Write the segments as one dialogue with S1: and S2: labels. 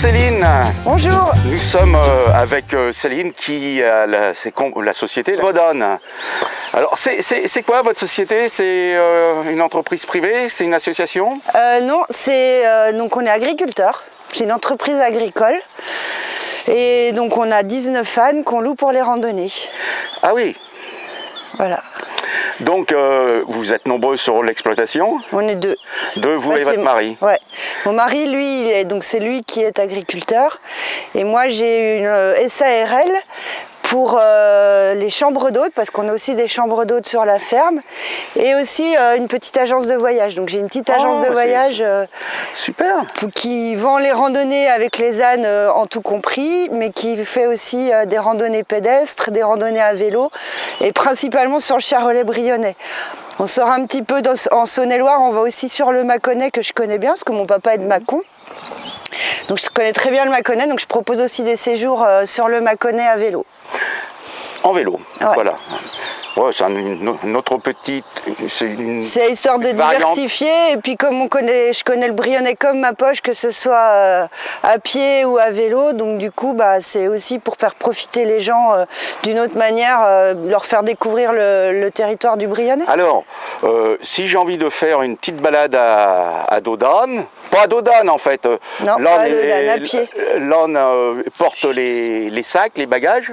S1: Céline.
S2: Bonjour.
S1: Nous sommes avec Céline qui a la société Vodone. Alors c'est quoi votre société? C'est une entreprise privée? C'est une association?
S2: Non, donc on est agriculteur. C'est une entreprise agricole. Et donc on a 19 ânes qu'on loue pour les randonnées.
S1: Ah oui.
S2: Voilà.
S1: Donc vous êtes nombreux sur l'exploitation?
S2: On est deux.
S1: Deux, vous et votre mari?
S2: Ouais. Mon mari, lui, c'est lui qui est agriculteur. Et moi, j'ai une SARL pour les chambres d'hôtes, parce qu'on a aussi des chambres d'hôtes sur la ferme, et aussi une petite agence de voyage. Donc j'ai une petite agence de voyage
S1: super.
S2: Qui vend les randonnées avec les ânes en tout compris, mais qui fait aussi des randonnées pédestres, des randonnées à vélo, et principalement sur le Charolais-Brionnais. On sort un petit peu en Saône-et-Loire, on va aussi sur le Mâconnais que je connais bien, parce que mon papa est de Mâcon. Donc je connais très bien le Mâconnais, donc je propose aussi des séjours sur le Mâconnais à vélo.
S1: En vélo,
S2: ouais.
S1: Voilà. Ouais, c'est une autre petite...
S2: C'est histoire de diversifier, et puis comme je connais le Brionnais comme ma poche, que ce soit à pied ou à vélo, donc du coup c'est aussi pour faire profiter les gens d'une autre manière, leur faire découvrir le territoire du Brionnais.
S1: Alors, si j'ai envie de faire une petite balade à dos d'âne, pas à dos d'âne en fait,
S2: non, pas à dos d'âne, à pied.
S1: L'âne porte les sacs, les bagages.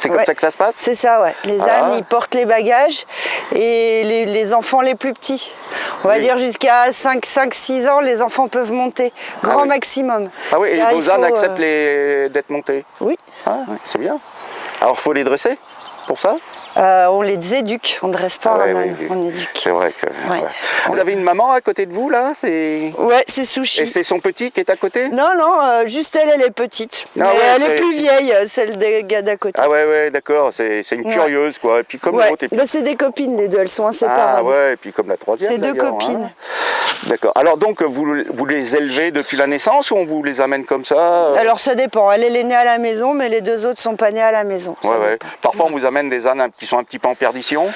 S1: C'est comme ça que ça se passe? C'est
S2: ça, ouais. Les ânes, ils portent les bagages, et les enfants les plus petits. On va dire jusqu'à 5-6 ans, les enfants peuvent monter. Grand maximum.
S1: Ah oui, et vos ânes acceptent d'être montés?
S2: Oui.
S1: Ah, c'est bien. Alors, il faut les dresser pour ça?
S2: On les éduque, on ne dresse pas un âne, on éduque.
S1: C'est vrai que... Ouais. Vous avez une maman à côté de vous, là?
S2: Ouais, c'est Sushi.
S1: Et c'est son petit qui est à côté?
S2: Non, juste elle est petite. Mais elle est plus vieille, celle des gars d'à côté.
S1: Ah ouais, d'accord, c'est une curieuse, quoi. Et puis comme l'autre...
S2: c'est des copines, les deux, elles sont inséparables.
S1: Ah ouais, et puis comme la troisième,
S2: c'est deux copines.
S1: Hein. D'accord. Alors donc, vous les élevez depuis la naissance, ou on vous les amène comme ça?
S2: Alors ça dépend, elle est née à la maison, mais les deux autres sont pas nés à la maison.
S1: Ouais. Parfois on vous amène des ânes qui sont un petit peu en perdition?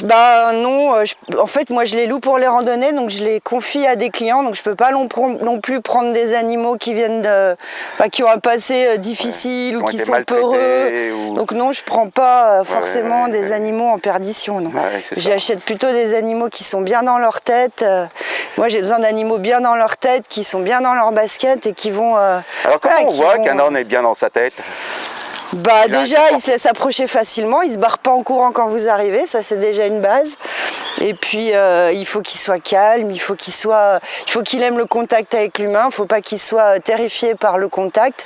S2: Non, en fait moi je les loue pour les randonnées, donc je les confie à des clients, donc je peux pas non plus prendre des animaux qui viennent qui ont un passé difficile ou qui sont peureux. Donc non, je prends pas forcément des animaux en perdition. Non. J'achète plutôt des animaux qui sont bien dans leur tête. Moi j'ai besoin d'animaux bien dans leur tête, qui sont bien dans leur basket et qui vont...
S1: Alors comment on voit qu'un âne est bien dans sa tête?
S2: Déjà, il se laisse approcher facilement, il se barre pas en courant quand vous arrivez, ça c'est déjà une base. Et puis il faut qu'il soit calme, il faut qu'il aime le contact avec l'humain, il faut pas qu'il soit terrifié par le contact.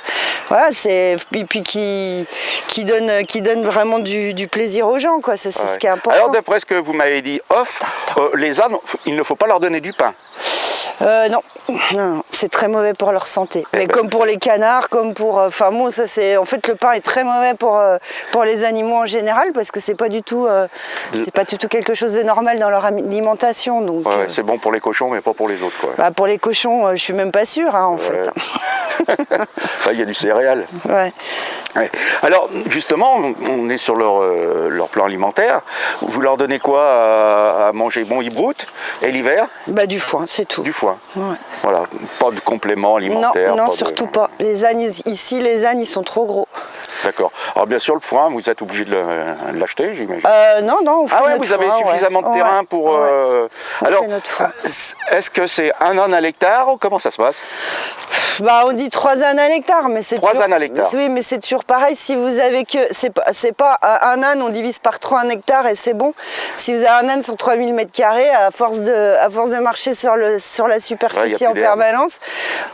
S2: Voilà, et puis qui donne vraiment du plaisir aux gens, quoi. C'est ce qui est important.
S1: Alors d'après ce que vous m'avez dit les ânes, il ne faut pas leur donner du pain.
S2: Non, c'est très mauvais pour leur santé. Mais comme pour les canards, comme pour... en fait, le pain est très mauvais pour les animaux en général, parce que c'est pas du tout quelque chose de normal dans leur alimentation. Donc,
S1: c'est bon pour les cochons, mais pas pour les autres, quoi.
S2: Pour les cochons, je suis même pas sûre, en fait.
S1: Il y a du céréal.
S2: Ouais.
S1: Alors, justement, on est sur leur plan alimentaire. Vous leur donnez quoi à manger? Bon, ils broutent. Et l'hiver?
S2: Du foin, c'est tout.
S1: Du foin.
S2: Ouais.
S1: Voilà, pas de complément alimentaire.
S2: Non, surtout pas. Les ânes, ici, ils sont trop gros.
S1: D'accord. Alors bien sûr, le foin, vous êtes obligé de l'acheter, j'imagine.
S2: Non, on fait notre
S1: vous avez suffisamment de terrain pour... Alors,
S2: fait notre foin.
S1: Est-ce que c'est un âne à l'hectare, ou comment ça se passe?
S2: On dit 3 ânes à l'hectare, mais c'est
S1: 3 ânes à l'hectare.
S2: Oui, mais c'est toujours pareil. Si vous avez que... C'est pas un âne, on divise par 3 un hectare et c'est bon. Si vous avez un âne sur 3000 m², à force de marcher sur la superficie en permanence,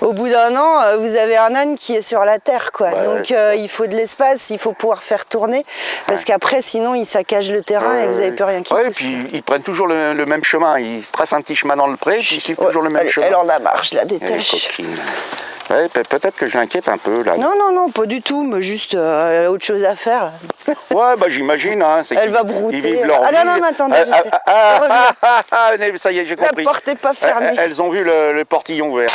S2: au bout d'un an, vous avez un âne qui est sur la terre, quoi. Donc il faut de l'espace, il faut pouvoir faire tourner, parce qu'après, sinon, il saccage le terrain et vous n'avez plus rien qui pousse.
S1: Et puis ils prennent toujours le même chemin. Ils tracent un petit chemin dans le pré, puis ils suivent toujours le même chemin.
S2: Elle en a marre, je la détache.
S1: Ouais, peut-être que je l'inquiète un peu là.
S2: Non, pas du tout, mais juste autre chose à faire.
S1: Ouais, j'imagine. Hein,
S2: elle va brouter.
S1: Ils vivent leur vie.
S2: Non, attendez, je sais.
S1: Ça y est, j'ai compris.
S2: La porte n'est pas fermée.
S1: Elles ont vu le portillon ouvert.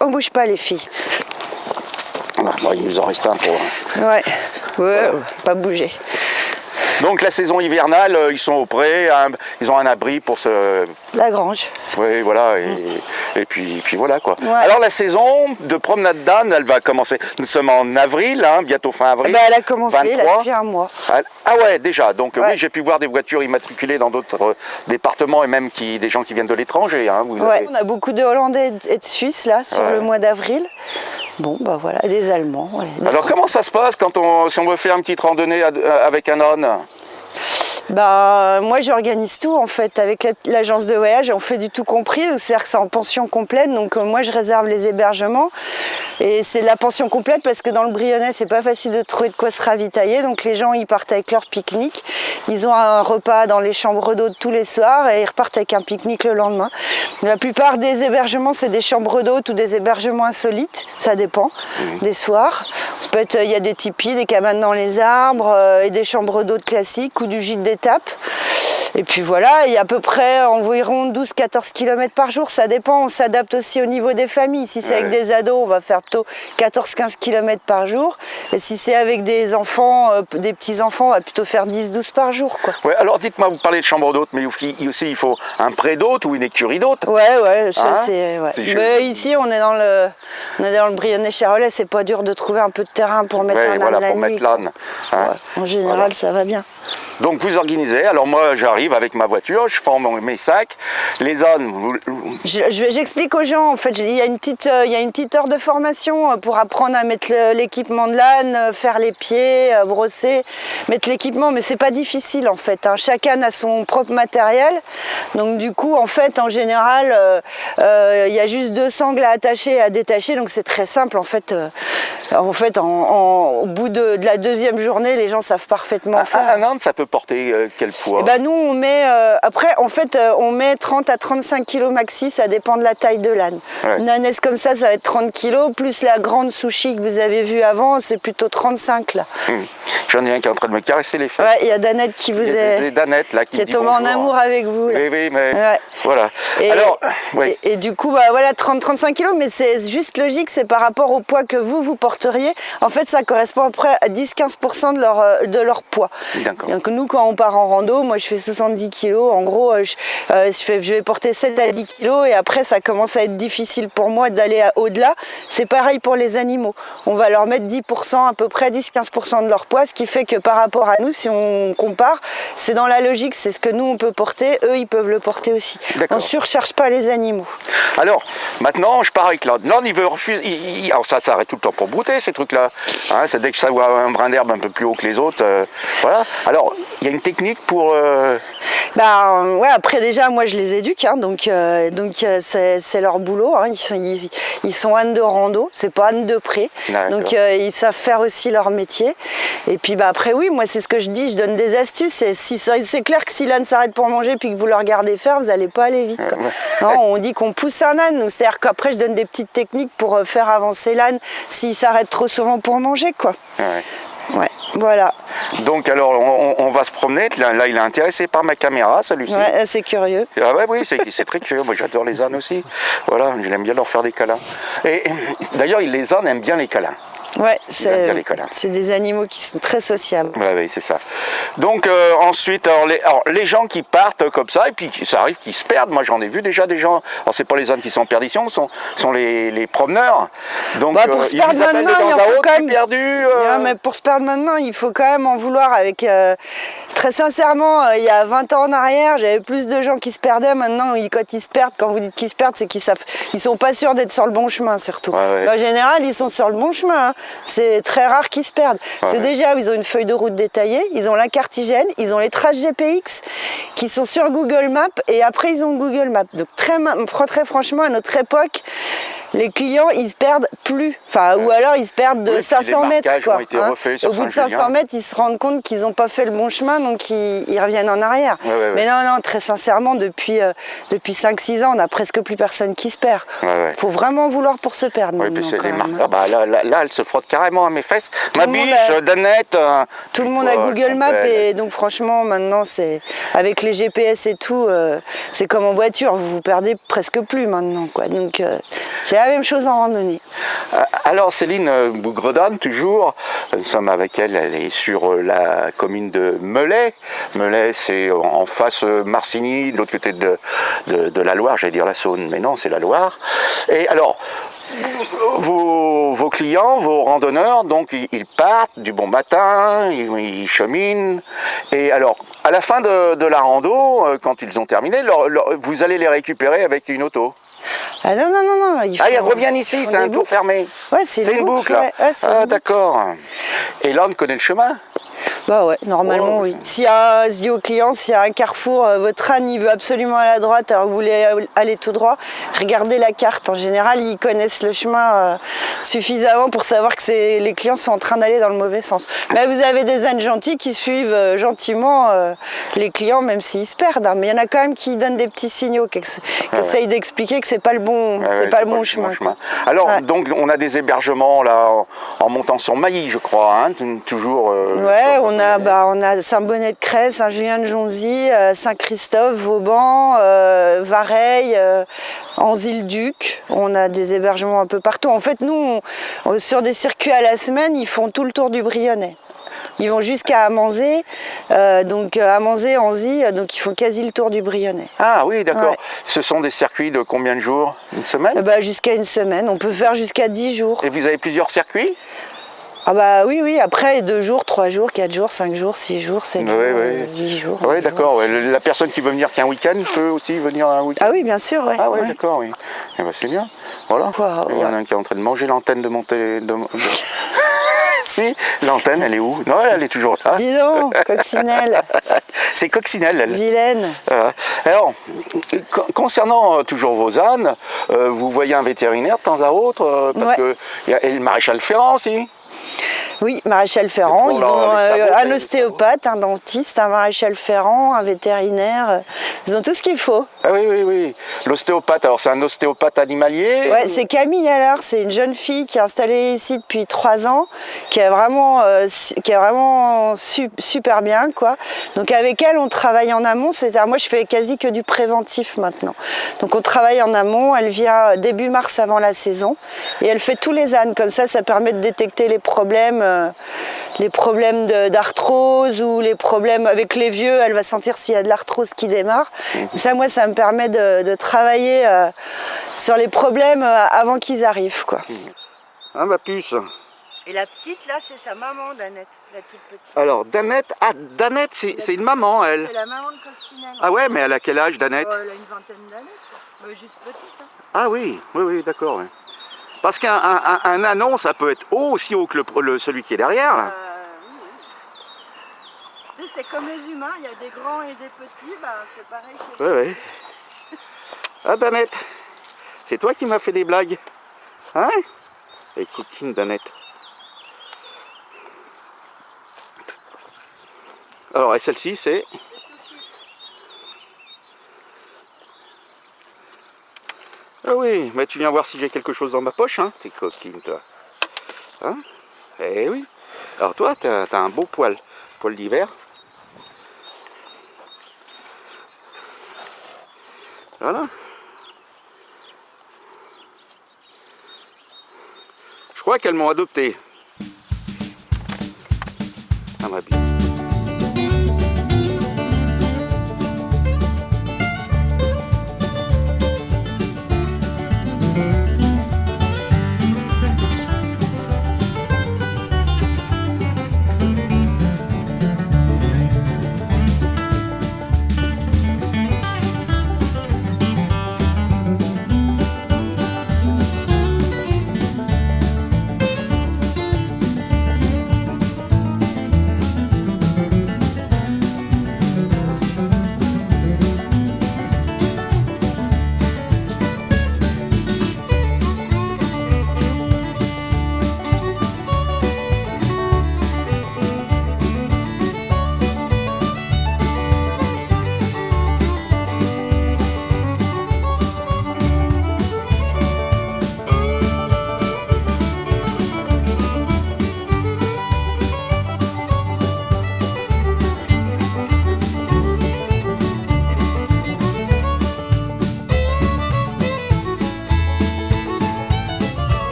S2: On bouge pas, les filles.
S1: Il nous en reste un pour...
S2: Ouais, pas bouger.
S1: Donc la saison hivernale, ils sont au pré, ils ont un abri pour se...
S2: La grange.
S1: Oui, voilà, et puis voilà quoi.
S2: Ouais.
S1: Alors la saison de promenade d'âne, elle va commencer. Nous sommes en avril, hein, bientôt fin avril.
S2: Elle a commencé
S1: 23.
S2: là, depuis un mois.
S1: Ah ouais, déjà. Donc oui, j'ai pu voir des voitures immatriculées dans d'autres départements et même des gens qui viennent de l'étranger. Hein,
S2: On a beaucoup de Hollandais et de Suisses là sur le mois d'avril. Bon, bah voilà, des Allemands. Des
S1: Alors comment ça se passe si on veut faire une petite randonnée avec un âne?
S2: Bah, moi j'organise tout en fait avec l'agence de voyage, on fait du tout compris, c'est-à-dire que c'est en pension complète, donc moi je réserve les hébergements et c'est la pension complète parce que dans le Brionnais c'est pas facile de trouver de quoi se ravitailler, donc les gens ils partent avec leur pique-nique, ils ont un repas dans les chambres d'hôtes tous les soirs et ils repartent avec un pique-nique le lendemain. La plupart des hébergements c'est des chambres d'hôtes ou des hébergements insolites, ça dépend des soirs. Il y a des tipis, des cabanes dans les arbres et des chambres d'hôtes classiques ou du gîte d'étape. Et puis voilà, il y a à peu près environ 12-14 km par jour, ça dépend, on s'adapte aussi au niveau des familles. Si c'est avec des ados, on va faire plutôt 14-15 km par jour. Et si c'est avec des enfants, des petits-enfants, on va plutôt faire 10-12 par jour. Quoi.
S1: Ouais, alors dites-moi, vous parlez de chambre d'hôtes, mais aussi il faut un pré d'hôtes ou une écurie d'hôtes.
S2: Ouais, ça c'est... Ouais. Mais ici, on est dans le Brionnais-Charolais, c'est pas dur de trouver un peu de terrain pour mettre un âne la nuit. En général, ça va bien.
S1: Donc vous organisez, alors moi j'arrive avec ma voiture, je prends mes sacs, les ânes...
S2: J'explique aux gens, en fait, il y a une petite heure de formation pour apprendre à mettre l'équipement de l'âne, faire les pieds, brosser, mettre l'équipement, mais c'est pas difficile en fait, hein. Chaque âne a son propre matériel, donc du coup en fait en général il y a juste 2 sangles à attacher et à détacher, donc c'est très simple en fait. Au bout de la deuxième journée, les gens savent parfaitement faire.
S1: Un âne, ça peut porter quel poids?
S2: Et ben nous on met après en fait on met 30 à 35 kg maxi, ça dépend de la taille de l'âne. Ouais. Une ânesse comme ça va être 30 kg, plus la grande sushi que vous avez vue avant, c'est plutôt 35 là.
S1: J'en ai un qui est en train de me caresser les fesses.
S2: Ouais, il y a Danette qui vous est
S1: Danette, là, qui
S2: est tombée en amour avec vous. Là.
S1: Oui, mais voilà.
S2: Et du coup, voilà, 30-35 kg, mais c'est juste logique, c'est par rapport au poids que vous porteriez. En fait, ça correspond à peu près à 10-15% de leur poids. Donc nous, quand on part en rando, moi je fais 70 kg, en gros, je vais porter 7 à 10 kg et après ça commence à être difficile pour moi d'aller au-delà. C'est pareil pour les animaux. On va leur mettre 10%, à peu près 10-15% de leur poids, ce qui fait que par rapport à nous, si on compare, c'est dans la logique, c'est ce que nous on peut porter, eux ils peuvent le porter aussi. On ne surcharge pas les animaux.
S1: Alors, maintenant je pars avec l'âne. L'âne il veut refuser, alors ça s'arrête tout le temps pour brouter ces trucs-là. Hein, c'est dès que ça voit un brin d'herbe un peu plus haut que les autres. Voilà. Alors, il y a une technique pour...
S2: ouais, après déjà, moi je les éduque, hein, donc c'est leur boulot. Hein, ils sont ânes de rando, c'est pas ânes de pré. Donc ils savent faire aussi leur métier. Et puis après oui, moi c'est ce que je dis, je donne des astuces. Et c'est clair que si l'âne s'arrête pour manger puis que vous le regardez faire, vous n'allez pas aller vite. Quoi. Non, on dit qu'on pousse un âne, c'est-à-dire qu'après je donne des petites techniques pour faire avancer l'âne s'il s'arrête trop souvent pour manger, quoi. Ouais, voilà.
S1: Donc alors on va se promener, là il est intéressé par ma caméra celui-ci.
S2: Ouais, c'est curieux.
S1: Ah ouais, oui, c'est très curieux, moi j'adore les ânes aussi. Voilà, j'aime bien leur faire des câlins. Et d'ailleurs les ânes aiment bien les câlins.
S2: Ouais, c'est des animaux qui sont très sociables.
S1: Oui, c'est ça. Donc ensuite, les gens qui partent comme ça, et puis ça arrive qu'ils se perdent. Moi j'en ai vu déjà des gens, alors c'est pas les ânes qui sont en perdition, sont les promeneurs. Donc
S2: pour se perdre maintenant, il faut quand même...
S1: perdu.
S2: Mais pour se perdre maintenant, il faut quand même en vouloir avec... Très sincèrement, il y a 20 ans en arrière, j'avais plus de gens qui se perdaient. Maintenant, quand ils se perdent, quand vous dites qu'ils se perdent, c'est qu'ils sont pas sûrs d'être sur le bon chemin surtout. En général, ils sont sur le bon chemin. Hein. C'est très rare qu'ils se perdent. C'est déjà, ils ont une feuille de route détaillée, ils ont la cartigène, ils ont les traces GPX qui sont sur Google Maps et après ils ont Google Maps. Donc très franchement, à notre époque, les clients, ils se perdent plus. Enfin, ou alors ils se perdent de 500 mètres. Quoi, hein. Au bout de 500 mètres, ils se rendent compte qu'ils n'ont pas fait le bon chemin, donc ils reviennent en arrière. Mais non, très sincèrement, depuis 5-6 ans, on n'a presque plus personne qui se perd. Il faut vraiment vouloir pour se perdre.
S1: Oui, puis c'est les marques. Ah bah, là, elle se frotte carrément à mes fesses. Ma biche, Danette.
S2: Tout le monde a Google Maps et donc franchement, maintenant, c'est avec les GPS et tout, c'est comme en voiture, vous vous perdez presque plus maintenant. Quoi. Donc c'est la même chose en randonnée.
S1: Alors Céline Bougredonne, toujours, nous sommes avec elle, elle est sur la commune de Melay. Melay, c'est en face Marcigny, de l'autre côté de la Loire, j'allais dire la Saône, mais non, c'est la Loire. Et alors, vos clients, vos randonneurs, donc ils partent du bon matin, ils cheminent, et alors, à la fin de la rando, quand ils ont terminé, vous allez les récupérer avec une auto.
S2: Ah non.
S1: Ils reviennent ici, c'est un tour fermé.
S2: Ouais, c'est une boucle.
S1: Là.
S2: Ouais,
S1: d'accord. Et là, on connaît le chemin.
S2: Bah ouais, normalement oui. S'il y a, je dis aux clients, s'il y a un carrefour, votre âne il veut absolument aller à droite alors que vous voulez aller tout droit, regardez la carte. En général, ils connaissent le chemin suffisamment pour savoir que les clients sont en train d'aller dans le mauvais sens. Mais vous avez des ânes gentils qui suivent gentiment les clients, même s'ils se perdent. Hein. Mais il y en a quand même qui donnent des petits signaux, qui essayent d'expliquer que c'est pas le bon, pas le bon chemin.
S1: Alors, donc, on a des hébergements là en montant sur Mailly, je crois, hein, toujours.
S2: Ouais, on a Saint-Bonnet-de-Crest, Saint-Julien-de-Jonzy, Saint-Christophe, Vauban, Vareille, Anzy-le-Duc. On a des hébergements un peu partout. En fait, nous, sur des circuits à la semaine, ils font tout le tour du Brionnais. Ils vont jusqu'à Amanzé, Amanzé, Anzy, donc ils font quasi le tour du Brionnais.
S1: Ah oui, d'accord.
S2: Ouais.
S1: Ce sont des circuits de combien de jours? Une semaine?
S2: Jusqu'à une semaine. On peut faire jusqu'à 10 jours.
S1: Et vous avez plusieurs circuits?
S2: Ah bah oui, après 2 jours, 3 jours, 4 jours, 5 jours, 6 jours, 7 jours, 8 jours.
S1: Oui, d'accord. Ouais. La personne qui veut venir qu'un week-end peut aussi venir un week-end.
S2: Ah oui, bien sûr, ouais.
S1: Ah oui, d'accord, oui. Eh ben, c'est bien. Voilà. Il y en a un qui est en train de manger l'antenne de mon Si, l'antenne, elle est où? Non, elle est toujours là.
S2: Dis donc, Coccinelle.
S1: C'est Coccinelle, elle.
S2: Vilaine.
S1: Alors, concernant toujours vos ânes, vous voyez un vétérinaire de temps à autre parce que il y a le maréchal Ferrand aussi.
S2: Oui, maréchal Ferrand. Ils ont un ostéopathe, un dentiste, un maréchal Ferrand, un vétérinaire. Ils ont tout ce qu'il faut.
S1: Ah oui. L'ostéopathe, alors c'est un ostéopathe animalier?
S2: Ouais, c'est Camille alors. C'est une jeune fille qui est installée ici depuis 3 ans, qui est vraiment super bien, quoi. Donc avec elle, on travaille en amont. C'est-à-dire, moi, je fais quasi que du préventif maintenant. Donc on travaille en amont. Elle vient début mars avant la saison et elle fait tous les ânes. Comme ça permet de détecter les problèmes d'arthrose ou les problèmes avec les vieux. Elle va sentir s'il y a de l'arthrose qui démarre. Ça, moi, ça me permet de travailler sur les problèmes avant qu'ils arrivent, quoi.
S1: Ah, ma puce.
S2: Et la petite, là, c'est sa maman, Danette, la toute petite.
S1: Alors, Danette, c'est une maman, elle.
S2: C'est la maman de Coccinelle.
S1: Ah ouais, mais elle a quel âge, Danette?
S2: Elle a une vingtaine d'années, quoi. Juste petite. Hein.
S1: Ah oui, d'accord. Ouais. Parce qu'un anon, ça peut être aussi haut que celui qui est derrière. Là.
S2: Oui. C'est comme les humains, il y a des grands et des petits, c'est pareil.
S1: Oui. Ah, Danette, c'est toi qui m'as fait des blagues. Hein? Et coquine, Danette. Alors, et celle-ci, c'est... Ah oui, mais tu viens voir si j'ai quelque chose dans ma poche, hein? T'es coquine, toi. Hein? Eh oui. Alors toi, t'as un beau poil d'hiver. Voilà. Je crois qu'elles m'ont adopté. Ça va bien.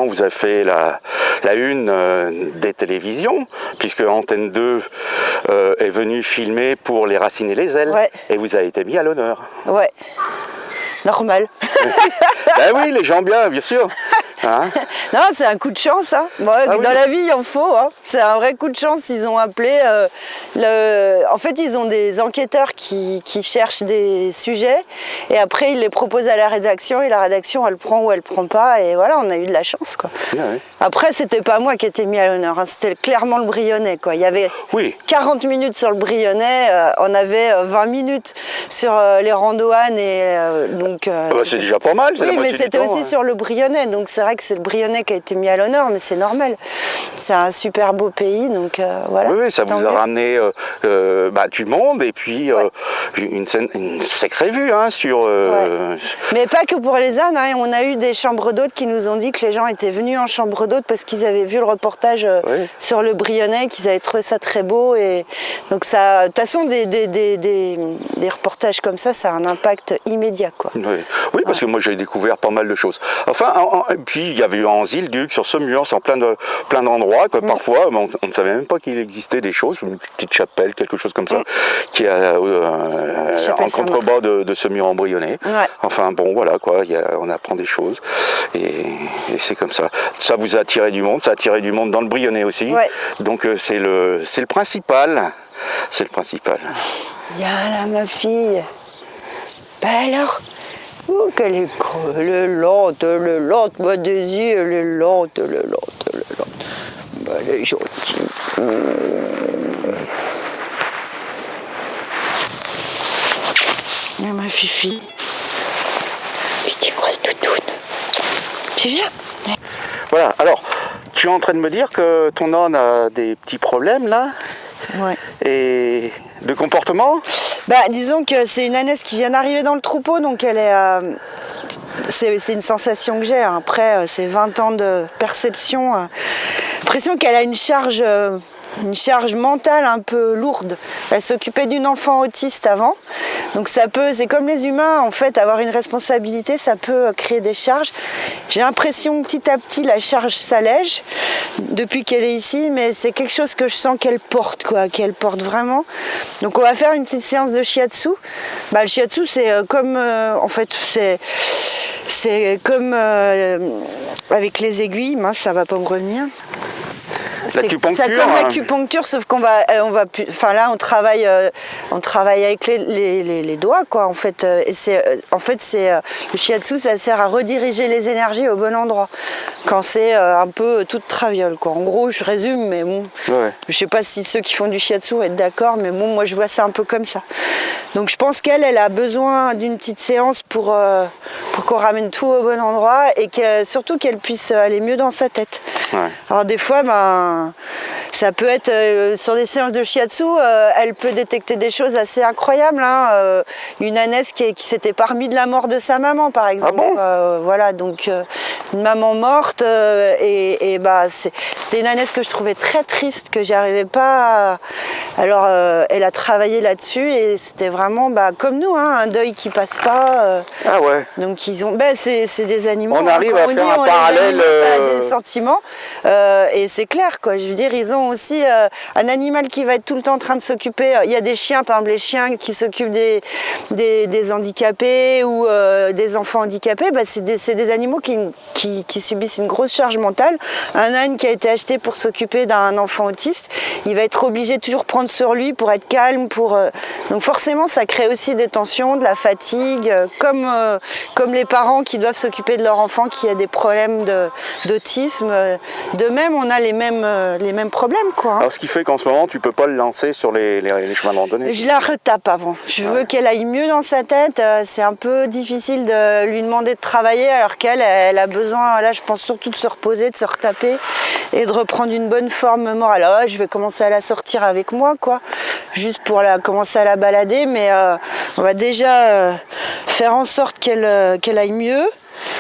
S1: temps, vous avez fait la une des télévisions, puisque Antenne 2 est venue filmer pour Les Racines et les ailes, et vous avez été mis à l'honneur.
S2: Ouais, normal.
S1: Ben oui, les gens bien sûr. Hein?
S2: Non, c'est un coup de chance. Hein. Bon, dans la vie, il en faut. Hein. C'est un vrai coup de chance. Ils ont appelé. En fait, ils ont des enquêteurs qui cherchent des sujets. Et après, ils les proposent à la rédaction. Et la rédaction, elle prend ou elle prend pas. Et voilà, on a eu de la chance. Quoi. Après, c'était pas moi qui étais mis à l'honneur. Hein. C'était clairement le Brionnais. Quoi. Il y avait 40 minutes sur le Brionnais. On avait 20 minutes sur les randouanes. Et, donc,
S1: c'est déjà pas mal.
S2: Oui, mais c'était aussi sur le Brionnais. Donc, c'est vrai que c'est le Brionnais qui a été mis à l'honneur, mais c'est normal. C'est un super beau pays, donc voilà.
S1: Oui, ça vous a ramené du monde et puis une sacrée vue sur...
S2: Mais pas que pour les ânes, hein. On a eu des chambres d'hôtes qui nous ont dit que les gens étaient venus en chambre d'hôte parce qu'ils avaient vu le reportage sur le Brionnais, qu'ils avaient trouvé ça très beau. Et donc ça, de toute façon, des reportages comme ça a un impact immédiat, quoi.
S1: Oui, parce que moi j'ai découvert pas mal de choses. Enfin, puis il y avait eu Anzy-le-Duc sur Saumur, c'est en plein d'endroits, quoi. Parfois on ne savait même pas qu'il existait des choses, une petite chapelle, quelque chose comme ça, qui est en contrebas de Saumur-en-Brionnais. Enfin bon, voilà quoi, on apprend des choses et c'est comme ça. Ça vous a attiré du monde, ça a attiré du monde dans le Brionnais aussi. Donc c'est le principal. C'est le principal.
S2: Viens là ma fille. Ben alors, qu'elle est lente, ma Daisy, elle est lente. Ben, elle est gentille. Mais ma fifi. Petite grosse toutoune. Tu viens?
S1: Voilà, alors, tu es en train de me dire que ton âne a des petits problèmes là? Et de comportement?
S2: Disons que c'est une ânesse qui vient d'arriver dans le troupeau, donc elle est... c'est une sensation que j'ai. Après, c'est 20 ans de perception. L'impression qu'elle a une charge mentale un peu lourde. Elle s'occupait d'une enfant autiste avant. Donc c'est comme les humains, en fait, avoir une responsabilité, ça peut créer des charges. J'ai l'impression que petit à petit, la charge s'allège depuis qu'elle est ici, mais c'est quelque chose que je sens qu'elle porte, quoi, qu'elle porte vraiment. Donc on va faire une petite séance de shiatsu. Le shiatsu, c'est comme, en fait, c'est comme avec les aiguilles, mince, ça va pas me revenir.
S1: L'acupuncture.
S2: C'est comme l'acupuncture, sauf qu'on va là on travaille avec les doigts, quoi, en fait. Et le shiatsu, ça sert à rediriger les énergies au bon endroit quand c'est un peu toute traviole, quoi. En gros, je résume, mais bon, je sais pas si ceux qui font du shiatsu vont être d'accord, mais bon, moi je vois ça un peu comme ça. Donc je pense qu'elle a besoin d'une petite séance pour qu'on ramène tout au bon endroit et surtout qu'elle puisse aller mieux dans sa tête. Alors des fois, ça peut être sur des séances de shiatsu, elle peut détecter des choses assez incroyables. Une ânesse qui s'était pas remis de la mort de sa maman, par exemple.
S1: Ah bon?
S2: Voilà, donc une maman morte, c'est une ânesse que je trouvais très triste, que j'arrivais pas. Alors, elle a travaillé là-dessus et c'était vraiment, comme nous, un deuil qui passe pas.
S1: Ah ouais.
S2: Donc ils ont, c'est des animaux.
S1: On arrive à faire un parallèle.
S2: Ça a des sentiments et c'est clair, quoi. Je veux dire, ils ont aussi un animal qui va être tout le temps en train de s'occuper. Il y a des chiens, par exemple, les chiens qui s'occupent des handicapés ou des enfants handicapés. C'est des animaux qui subissent une grosse charge mentale. Un âne qui a été acheté pour s'occuper d'un enfant autiste, il va être obligé de toujours prendre sur lui pour être calme. Donc forcément, ça crée aussi des tensions, de la fatigue, comme les parents qui doivent s'occuper de leur enfant qui a des problèmes d'autisme. De même, on a les mêmes problèmes, quoi.
S1: Alors, ce qui fait qu'en ce moment, tu peux pas le lancer sur les chemins de randonnée.
S2: Je la retape avant. Je veux qu'elle aille mieux dans sa tête. C'est un peu difficile de lui demander de travailler alors qu'elle a besoin, là, je pense surtout de se reposer, de se retaper et de reprendre une bonne forme morale. Alors, je vais commencer à la sortir avec moi, quoi, juste pour commencer à la balader, mais on va déjà faire en sorte qu'elle aille mieux.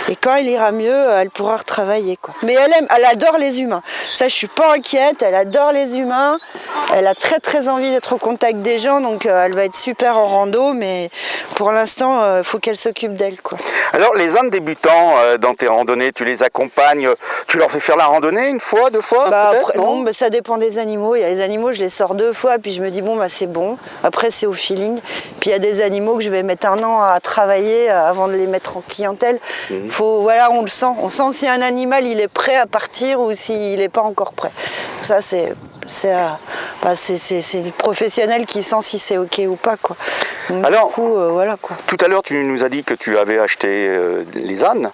S2: Et quand il ira mieux, elle pourra retravailler, quoi. Mais elle adore les humains. Ça, je suis pas inquiète. Elle adore les humains. Elle a très très envie d'être au contact des gens, donc elle va être super en rando. Mais pour l'instant, il faut qu'elle s'occupe d'elle, quoi.
S1: Alors, les ânes débutants dans tes randonnées, tu les accompagnes, tu leur fais faire la randonnée une fois, 2 fois
S2: Après, non, ça dépend des animaux. Il y a les animaux, je les sors 2 fois, puis je me dis, bon, c'est bon. Après, c'est au feeling. Puis il y a des animaux que je vais mettre 1 an à travailler avant de les mettre en clientèle. Voilà, on le sent. On sent si un animal il est prêt à partir ou s'il n'est pas encore prêt. Ça, c'est le professionnel qui sent si c'est ok ou pas, quoi. Donc,
S1: alors,
S2: du coup, voilà, quoi.
S1: Tout à l'heure, tu nous as dit que tu avais acheté les ânes,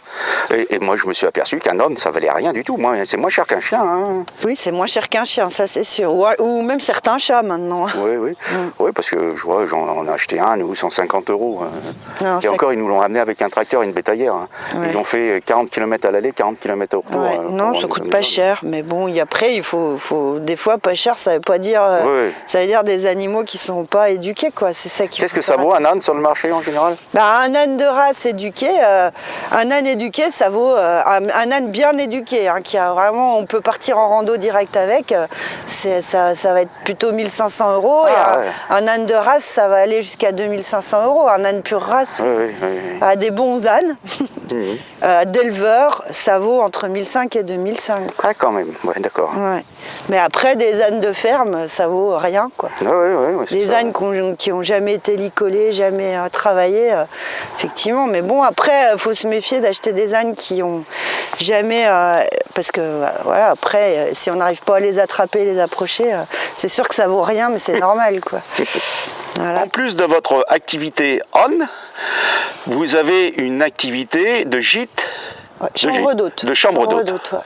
S1: et moi je me suis aperçu qu'un âne ça valait rien du tout. Moi, c'est moins cher qu'un chien. Hein.
S2: Oui, c'est moins cher qu'un chien, ça c'est sûr. Ou même certains chats maintenant.
S1: Oui, parce que je vois, j'en ai acheté un, nous, 150 €.
S2: Non,
S1: et encore, ils nous l'ont amené avec un tracteur et une bétaillère. Hein.
S2: Ouais.
S1: Ils ont fait 40 km à l'aller, 40 km au retour.
S2: Ouais. Non, ça coûte pas cher, mais bon, après, il faut des fois pas cher, ça veut pas dire, ça veut dire des animaux qui sont pas éduqués, quoi. C'est ça qui.
S1: Qu'est-ce que ça vaut un âne sur le marché en général?
S2: Un âne de race éduqué, ça vaut un âne bien éduqué, hein, qui a vraiment, on peut partir en rando direct avec. Ça va être plutôt 1 500 €. Un âne de race, ça va aller jusqu'à 2 500 €. Un âne pure race, à des bons ânes d'éleveurs, ça vaut entre 1 500 et 2 500.
S1: Ah, quand même, ouais, d'accord.
S2: Ouais. Mais après, des ânes de ferme, ça vaut rien, quoi. Les ânes qui ont jamais été licolés, jamais travaillé, effectivement. Mais bon, après, il faut se méfier d'acheter des ânes qui ont jamais... parce que, voilà, après, si on n'arrive pas à les attraper, les approcher, c'est sûr que ça vaut rien, mais c'est normal, quoi. Voilà.
S1: En plus de votre activité on, vous avez une activité de gîte.
S2: Chambre d'hôte.
S1: De chambre d'hôte.
S2: Ouais.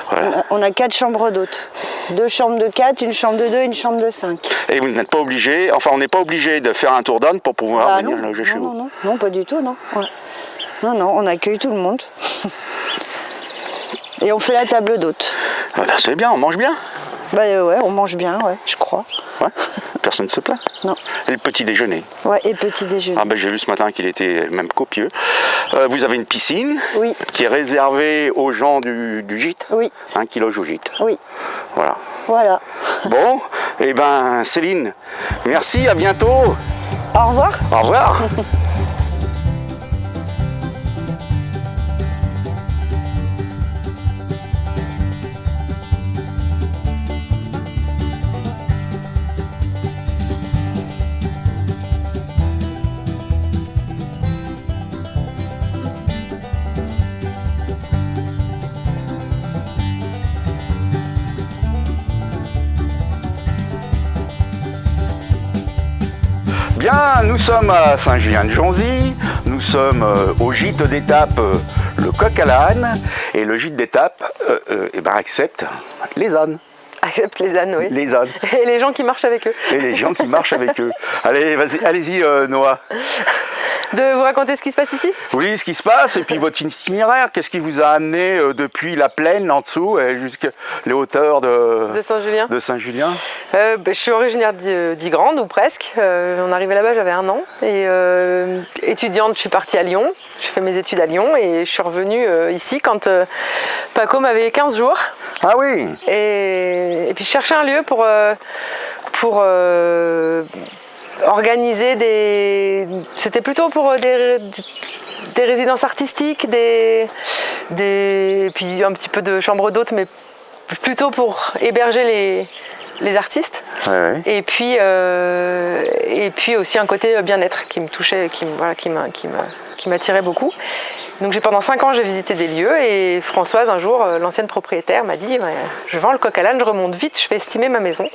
S1: Voilà.
S2: On a 4 chambres d'hôte. 2 chambres de 4, une chambre de 2 et une chambre de 5.
S1: Et vous n'êtes pas obligé, on n'est pas obligé de faire un tour d'âne pour pouvoir venir loger chez vous.
S2: Non, pas du tout, non. Ouais. Non, on accueille tout le monde. Et on fait la table d'hôte.
S1: C'est bien, on mange bien.
S2: On mange bien, je crois.
S1: Ouais, personne ne se plaint.
S2: Non.
S1: Et le petit déjeuner.
S2: Ouais, et petit déjeuner.
S1: J'ai vu ce matin qu'il était même copieux. Vous avez une piscine qui est réservée aux gens du gîte.
S2: Oui.
S1: Qui logent au gîte.
S2: Oui.
S1: Voilà. Bon, Céline, merci, à bientôt.
S2: Au revoir.
S1: Au revoir. Bien, nous sommes à Saint-Julien-de-Jonzy, nous sommes au gîte d'étape le Coq à l'âne, et le gîte d'étape accepte les ânes.
S3: Accepte les ânes, oui.
S1: Les ânes.
S3: Et les gens qui marchent avec eux.
S1: Et les gens qui marchent avec eux. Allez, allez-y, Noah.
S3: De vous raconter ce qui se passe ici?
S1: Oui, ce qui se passe, et puis votre itinéraire. Qu'est-ce qui vous a amené depuis la plaine en dessous jusqu'à les hauteurs de
S3: Saint-Julien.
S1: De Saint-Julien.
S3: Je suis originaire d'Ygrande, ou presque. On arrivait là-bas, j'avais 1 an. Et étudiante, je suis partie à Lyon. J'ai fait mes études à Lyon et je suis revenue ici quand Paco m'avait 15 jours.
S1: Ah oui.
S3: Et puis je cherchais un lieu pour organiser c'était plutôt pour des résidences artistiques, et puis un petit peu de chambre d'hôte, mais plutôt pour héberger les artistes.
S1: Ouais.
S3: Et puis aussi un côté bien-être qui me touchait, qui m'attirait beaucoup. Donc pendant 5 ans, j'ai visité des lieux, et Françoise, un jour, l'ancienne propriétaire, m'a dit je vends le Coq à l'âne, je remonte vite, je fais estimer ma maison.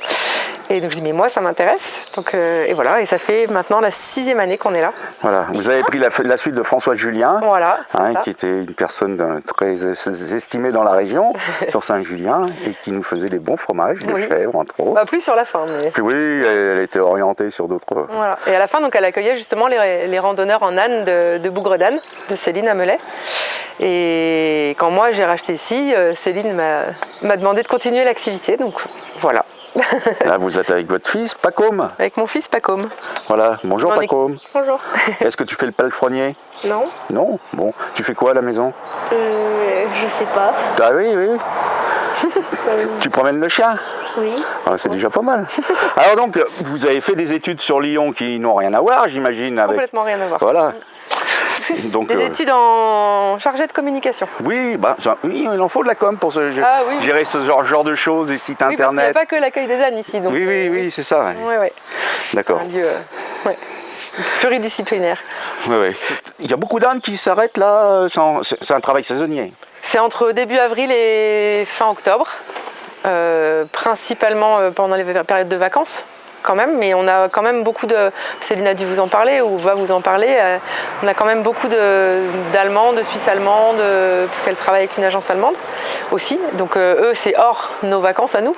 S3: Et donc je dis mais moi ça m'intéresse. Donc et voilà, et ça fait maintenant la 6e année qu'on est là.
S1: Voilà, vous avez pris la suite de François Julien,
S3: voilà,
S1: qui était une personne très estimée dans la région, sur Saint-Julien, et qui nous faisait des bons fromages, des chèvres entre autres.
S3: Plus sur la fin. Mais...
S1: Puis oui, elle était orientée sur d'autres.
S3: Voilà. Et à la fin, donc, elle accueillait justement les randonneurs en âne de Bougredane, de Céline Amelet. Et quand moi j'ai racheté ici, Céline m'a demandé de continuer l'activité, donc voilà.
S1: Là, vous êtes avec votre fils, Pacôme.
S3: Avec mon fils Pacôme.
S1: Voilà, bonjour Pacôme.
S3: Bonjour.
S1: Est-ce que tu fais le palefrenier?
S4: Non.
S1: Non? Bon, tu fais quoi à la maison?
S4: Je sais pas.
S1: Ah oui, oui. Tu promènes le chien?
S4: Oui.
S1: Ah, c'est déjà pas mal. Alors donc, vous avez fait des études sur Lyon qui n'ont rien à voir, j'imagine.
S3: Complètement rien à voir.
S1: Voilà. Donc,
S3: Des études en chargé de communication.
S1: Oui, oui, il en faut de la com pour gérer ce genre de choses, des sites
S3: Oui, parce qu'il n'y a
S1: internet.
S3: pas que l'accueil des ânes ici. Donc,
S1: Oui, c'est ça.
S3: Ouais.
S1: D'accord.
S3: C'est un lieu pluridisciplinaire.
S1: Ouais. Il y a beaucoup d'ânes qui s'arrêtent là, c'est un travail saisonnier.
S3: C'est entre début avril et fin octobre, principalement pendant les périodes de vacances. Quand même, mais on a quand même beaucoup de... Céline a dû vous en parler ou va vous en parler. On a quand même beaucoup d'Allemands, de Suisses allemandes, puisqu'elle travaille avec une agence allemande aussi. Donc eux, c'est hors nos vacances à nous.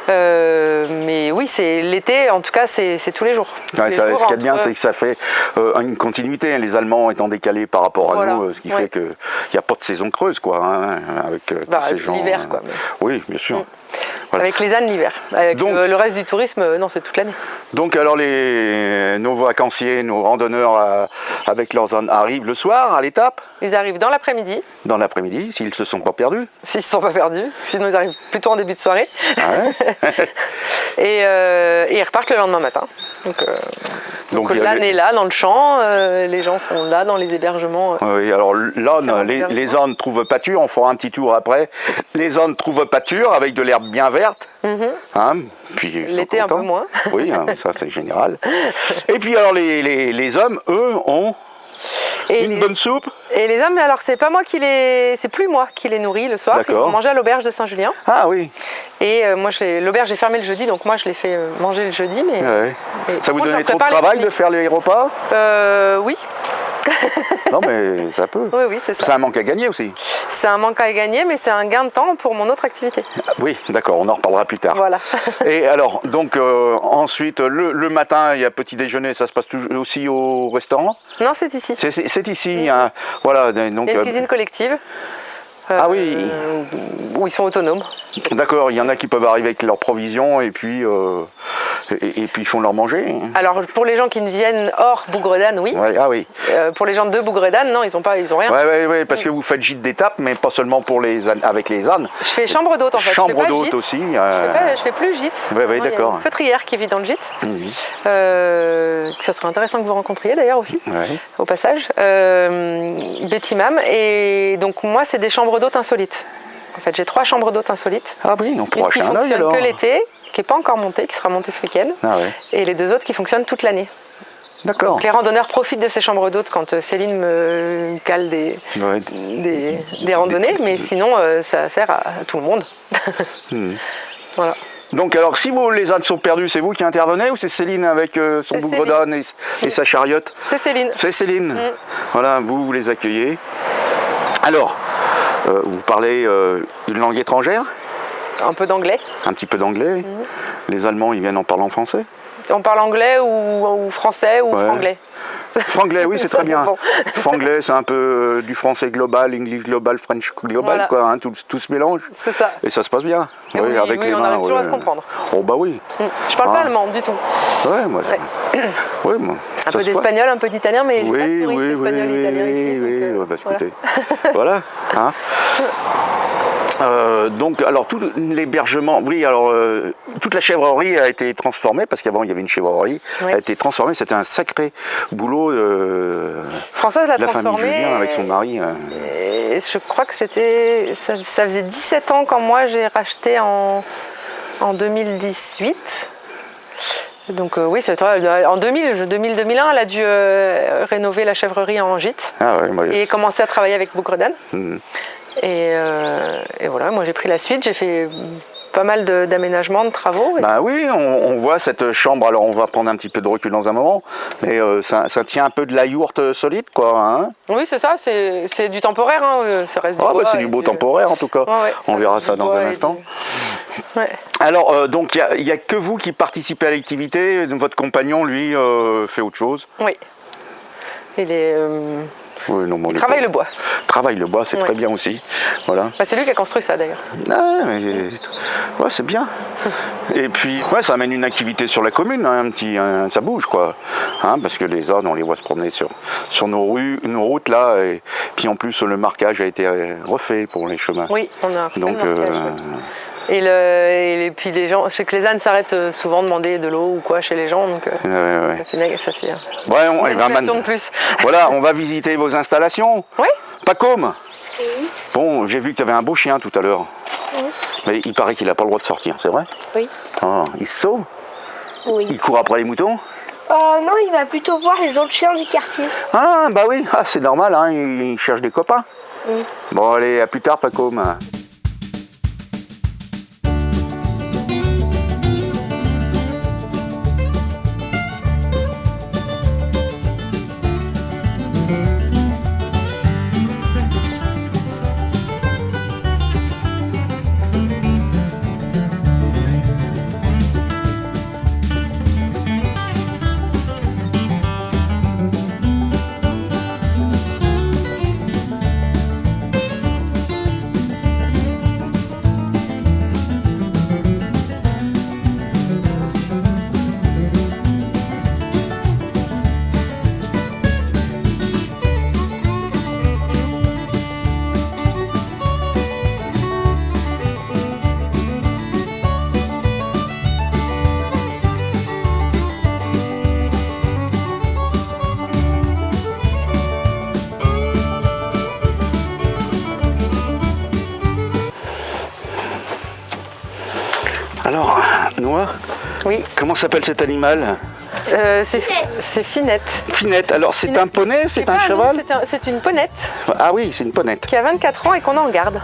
S3: Mais oui, c'est l'été, en tout cas, c'est tous les jours.
S1: Ouais, ce qui est bien, c'est que ça fait une continuité, hein, les Allemands étant décalés par rapport à nous, ce qui fait qu'il n'y a pas de saison creuse, quoi, hein, avec tous ces gens.
S3: L'hiver, quoi. Mais...
S1: Oui, bien sûr. Voilà.
S3: Avec les ânes l'hiver. Avec donc, le reste du tourisme, non, c'est toute l'année.
S1: Donc alors nos vacanciers, nos randonneurs avec leurs ânes arrivent le soir à l'étape?
S3: Ils arrivent dans l'après-midi.
S1: Dans l'après-midi, s'ils ne se sont pas perdus?
S3: S'ils ne se sont pas perdus, sinon ils arrivent plutôt en début de soirée. Ah ouais. et ils repartent le lendemain matin. Donc l'âne est là dans le champ, les gens sont là dans les hébergements.
S1: Oui, alors l'âne, les ânes trouvent pâture, on fera un petit tour après. Les ânes trouvent pâture avec de l'herbe bien verte. Hein, puis
S3: l'été un peu moins.
S1: Oui, hein, ça c'est général. Et puis alors les hommes, eux, ont une bonne soupe.
S3: Et les hommes, alors c'est pas moi c'est plus moi qui les nourris le soir. Ils vont manger à l'auberge de Saint-Julien.
S1: Ah oui.
S3: Et moi, l'auberge est fermée le jeudi, donc moi je les fais manger le jeudi. Mais,
S1: ça vous donnait trop de travail de faire les repas?
S3: Oui.
S1: Non mais ça peut.
S3: Oui, c'est ça.
S1: C'est un manque à gagner aussi.
S3: C'est un manque à gagner, mais c'est un gain de temps pour mon autre activité.
S1: Oui, d'accord, on en reparlera plus tard.
S3: Voilà.
S1: Et alors, donc ensuite, le matin, il y a petit déjeuner, ça se passe aussi au restaurant?
S3: Non, c'est ici.
S1: C'est ici, hein. Voilà. Donc,
S3: il y a une cuisine collective.
S1: Ah oui.
S3: Où ils sont autonomes.
S1: D'accord, il y en a qui peuvent arriver avec leurs provisions et puis ils font leur manger.
S3: Alors pour les gens qui ne viennent hors Bougredane, oui.
S1: Ouais, ah oui.
S3: Pour les gens de Bougredane, non, ils ont rien.
S1: Oui, parce que vous faites gîte d'étape, mais pas seulement pour avec les ânes.
S3: Je fais chambre d'hôte en fait.
S1: Chambre d'hôte aussi.
S3: Je fais plus gîte.
S1: Oui, d'accord.
S3: Il y a une feutrière qui vit dans le gîte. Ça serait intéressant que vous rencontriez d'ailleurs aussi, au passage. Betty Mam. Et donc moi, c'est des chambres d'hôtes insolites. En fait, j'ai 3 chambres d'hôtes insolites.
S1: Ah oui, on pourra acheter un œil alors.
S3: Qui fonctionne que l'été, qui n'est pas encore montée, qui sera montée ce week-end.
S1: Ah ouais. Et
S3: les 2 autres qui fonctionnent toute l'année.
S1: D'accord.
S3: Donc les randonneurs profitent de ces chambres d'hôtes quand Céline me cale des randonnées, mais sinon ça sert à tout le monde. Voilà.
S1: Donc alors, si les ânes sont perdus, c'est vous qui intervenez ou c'est Céline avec son Bougredane et sa chariote?
S3: C'est Céline.
S1: C'est Céline. Voilà, vous les accueillez. Alors, vous parlez une langue étrangère?
S3: Un peu d'anglais.
S1: Un petit peu d'anglais. Les Allemands, ils viennent en parlant français?
S3: On parle anglais ou français ou franglais.
S1: Franglais, oui, c'est très bien. Franglais, c'est un peu du français global, English global, French global, voilà. Quoi, hein, tout se mélange.
S3: C'est ça.
S1: Et ça se passe bien.
S3: Oui,
S1: avec les
S3: on
S1: mains.
S3: arrive toujours à se comprendre.
S1: Oh bah oui.
S3: Je parle pas allemand du tout.
S1: Ouais, moi. Oui, moi.
S3: Un peu d'espagnol, un peu d'italien, mais j'ai pas de touristes espagnols et italiens ici.
S1: Oui, bah écoutez. Voilà. Hein. Donc, alors tout l'hébergement, toute la chèvrerie a été transformée, parce qu'avant il y avait une chèvrerie, a été transformée, c'était un sacré boulot.
S3: Françoise l'a
S1: la famille Julien avec son mari.
S3: Et je crois que ça faisait 17 ans quand moi j'ai racheté en 2018. Donc oui, en 2000-2001, elle a dû rénover la chèvrerie en gîte et commencer à travailler avec Bougredane. Et voilà, moi j'ai pris la suite, j'ai fait pas mal d'aménagements, de travaux.
S1: Bah oui, on voit cette chambre, alors on va prendre un petit peu de recul dans un moment, mais ça tient un peu de la yourte solide, quoi. Hein.
S3: Oui, c'est ça, c'est du temporaire, hein, ça reste du bois.
S1: C'est du beau temporaire en tout cas, on verra ça dans un instant. Alors, donc il n'y a que vous qui participez à l'activité, votre compagnon, lui, fait autre chose?
S3: Oui, il est...
S1: Oui, non,
S3: Il travaille le bois.
S1: Travaille le bois, c'est très bien aussi. Voilà.
S3: Bah, c'est lui qui a construit ça d'ailleurs.
S1: Ah, mais ouais, c'est bien. Et puis, ouais, ça amène une activité sur la commune, hein, ça bouge quoi. Hein, parce que les ânes, on les voit se promener sur nos routes là. Et puis en plus, le marquage a été refait pour les chemins.
S3: Oui, on a refait
S1: donc,
S3: le marquage. Et puis les gens, je sais que les ânes s'arrêtent souvent demander de l'eau ou quoi chez les gens, donc ça fait
S1: de
S3: plus.
S1: Voilà, on va visiter vos installations.
S3: Oui.
S1: Pacôme. Oui. Bon, j'ai vu que tu avais un beau chien tout à l'heure.
S4: Oui.
S1: Mais il paraît qu'il n'a pas le droit de sortir, c'est vrai?
S4: Oui.
S1: Ah, il se sauve?
S4: Oui.
S1: Il court après les moutons?
S4: Non, il va plutôt voir les autres chiens du quartier.
S1: Ah, bah oui, c'est normal, hein, il cherche des copains.
S4: Oui.
S1: Bon, allez, à plus tard, Pacôme. Alors, Noah,
S3: oui.
S1: Comment s'appelle cet animal?
S3: C'est Finette.
S1: Finette, alors c'est un poney, c'est un cheval?
S3: C'est une ponette.
S1: Ah oui, c'est une ponette.
S3: Qui a 24 ans et qu'on a en garde.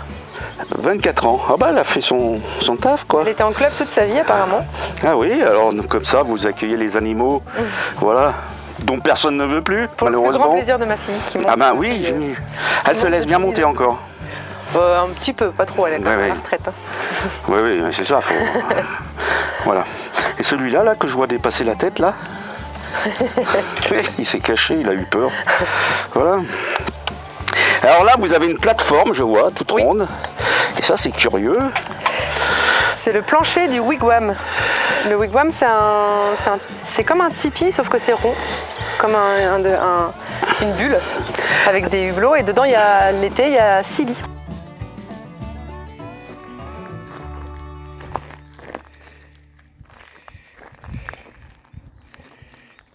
S1: 24 ans, ah bah elle a fait son taf quoi.
S3: Elle était en club toute sa vie apparemment.
S1: Ah oui, alors comme ça vous accueillez les animaux, voilà, dont personne ne veut plus,
S3: pour
S1: malheureusement.
S3: Pour le grand plaisir de ma fille qui monte.
S1: Ah bah oui, elle se laisse bien monter encore.
S3: Un petit peu, pas trop, elle est à la retraite. Hein.
S1: Oui, c'est ça, faut... Voilà. Et celui-là, là, que je vois dépasser la tête, là, il s'est caché, il a eu peur. Voilà. Alors là, vous avez une plateforme, je vois, toute ronde. Et ça, c'est curieux.
S3: C'est le plancher du wigwam. Le wigwam, c'est comme un tipi, sauf que c'est rond. Comme une bulle, avec des hublots. Et dedans, l'été, il y a 6 lits.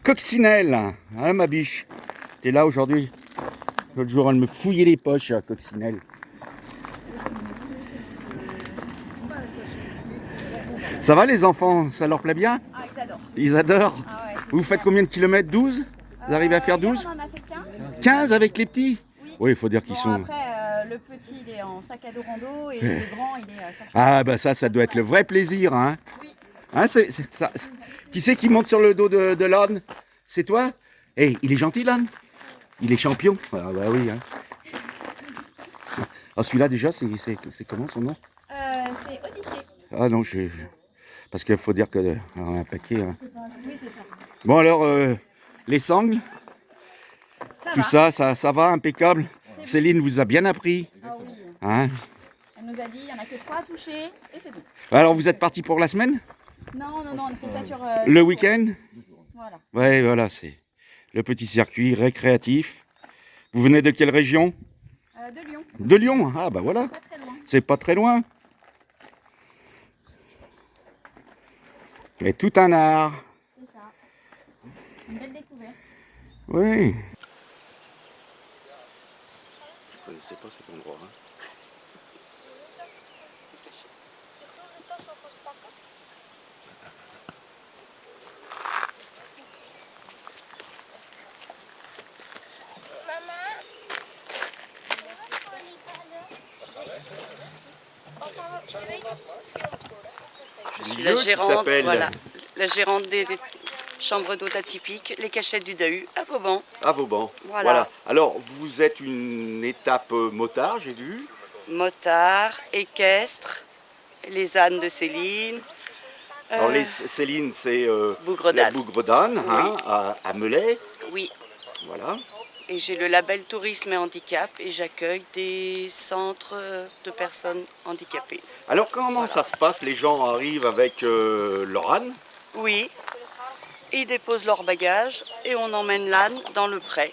S1: Coccinelle, hein ma biche? T'es là aujourd'hui? L'autre jour, elle me fouillait les poches, Coccinelle. Ça va les enfants? Ça leur plaît bien?
S5: Ah, ils adorent.
S1: Ils adorent?
S5: Ah ouais,
S1: vous faites combien de kilomètres? 12? Vous arrivez à faire 12?
S5: On en a fait 15.
S1: 15 avec les petits? Oui, il faut dire qu'ils sont...
S5: Après, le petit, il est en sac à dos rando et le grand, il est sur...
S1: Ah bah ça doit être le vrai plaisir, hein?
S5: Oui.
S1: Hein, ça. Qui c'est qui monte sur le dos de l'âne? C'est toi? Eh, il est gentil l'âne? Il est champion? Ah bah oui, hein. Ah celui-là déjà, c'est comment son nom?
S5: C'est Odyssée.
S1: Ah non, parce qu'il faut dire que un paquet. Hein.
S5: Oui, c'est ça.
S1: Bon alors, les sangles, tout ça va, impeccable. Céline vous a bien appris.
S5: Ah oui.
S1: Hein?
S5: Elle nous a dit, il n'y en a que 3 à toucher et c'est bon.
S1: Alors vous êtes parti pour la semaine?
S5: Non, on fait ça sur...
S1: le week-end?
S5: Voilà.
S1: Ouais, voilà, c'est le petit circuit récréatif. Vous venez de quelle région?
S5: De Lyon.
S1: De Lyon? Ah bah voilà.
S5: Pas très loin.
S1: C'est pas très loin. Mais tout un art.
S5: C'est ça. Une belle découverte.
S1: Oui. Je connaissais pas cet endroit. Hein.
S6: Je suis la gérante, la gérante des chambres d'hôtes atypiques, les cachettes du Dahu, à Vauban.
S1: À Vauban.
S6: Voilà.
S1: Alors, vous êtes une étape motard, j'ai vu.
S6: Motard, équestre, les ânes de Céline.
S1: Alors, Céline, c'est
S6: Bougredane.
S1: la Bougredane,
S6: Oui.
S1: hein, à Melay.
S6: Oui.
S1: Voilà.
S6: Et j'ai le label tourisme et handicap et j'accueille des centres de personnes handicapées.
S7: Alors comment ça se passe? Les gens arrivent avec leur âne?
S6: Oui, ils déposent leur bagage et on emmène l'âne dans le pré.